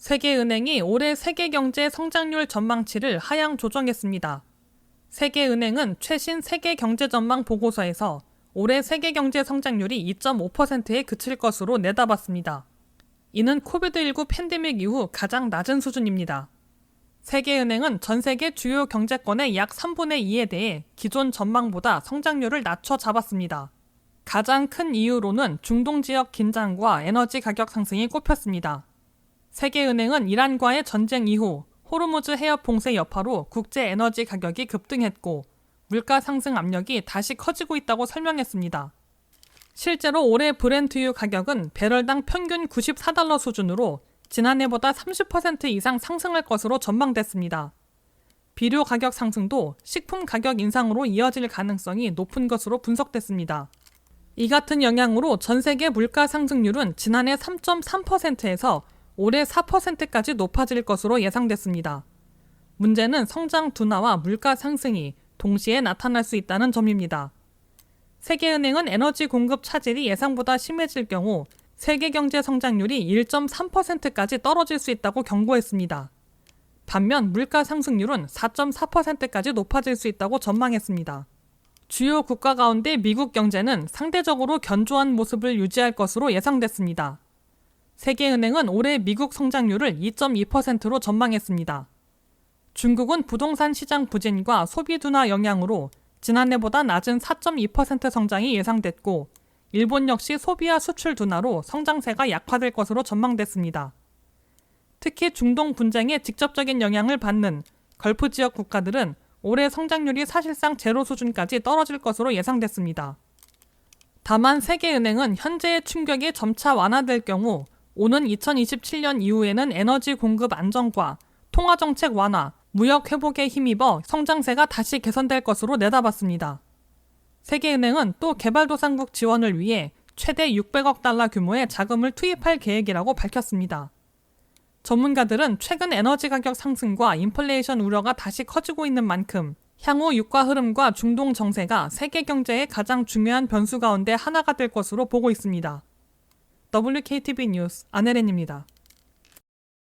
세계은행이 올해 세계경제 성장률 전망치를 하향 조정했습니다. 세계은행은 최신 세계경제전망 보고서에서 올해 세계경제 성장률이 2.5%에 그칠 것으로 내다봤습니다. 이는 코비드19 팬데믹 이후 가장 낮은 수준입니다. 세계은행은 전 세계 주요 경제권의 약 3분의 2에 대해 기존 전망보다 성장률을 낮춰 잡았습니다. 가장 큰 이유로는 중동 지역 긴장과 에너지 가격 상승이 꼽혔습니다. 세계은행은 이란과의 전쟁 이후 호르무즈 해협 봉쇄 여파로 국제 에너지 가격이 급등했고 물가 상승 압력이 다시 커지고 있다고 설명했습니다. 실제로 올해 브렌트유 가격은 배럴당 평균 94달러 수준으로 지난해보다 30% 이상 상승할 것으로 전망됐습니다. 비료 가격 상승도 식품 가격 인상으로 이어질 가능성이 높은 것으로 분석됐습니다. 이 같은 영향으로 전 세계 물가 상승률은 지난해 3.3%에서 올해 4%까지 높아질 것으로 예상됐습니다. 문제는 성장 둔화와 물가 상승이 동시에 나타날 수 있다는 점입니다. 세계은행은 에너지 공급 차질이 예상보다 심해질 경우 세계 경제 성장률이 1.3%까지 떨어질 수 있다고 경고했습니다. 반면 물가 상승률은 4.4%까지 높아질 수 있다고 전망했습니다. 주요 국가 가운데 미국 경제는 상대적으로 견조한 모습을 유지할 것으로 예상됐습니다. 세계은행은 올해 미국 성장률을 2.2%로 전망했습니다. 중국은 부동산 시장 부진과 소비 둔화 영향으로 지난해보다 낮은 4.2% 성장이 예상됐고 일본 역시 소비와 수출 둔화로 성장세가 약화될 것으로 전망됐습니다. 특히 중동 분쟁에 직접적인 영향을 받는 걸프 지역 국가들은 올해 성장률이 사실상 제로 수준까지 떨어질 것으로 예상됐습니다. 다만 세계은행은 현재의 충격이 점차 완화될 경우 오는 2027년 이후에는 에너지 공급 안정과 통화정책 완화, 무역 회복에 힘입어 성장세가 다시 개선될 것으로 내다봤습니다. 세계은행은 또 개발도상국 지원을 위해 최대 600억 달러 규모의 자금을 투입할 계획이라고 밝혔습니다. 전문가들은 최근 에너지 가격 상승과 인플레이션 우려가 다시 커지고 있는 만큼 향후 유가 흐름과 중동 정세가 세계 경제의 가장 중요한 변수 가운데 하나가 될 것으로 보고 있습니다. WKTV 뉴스 안혜린입니다.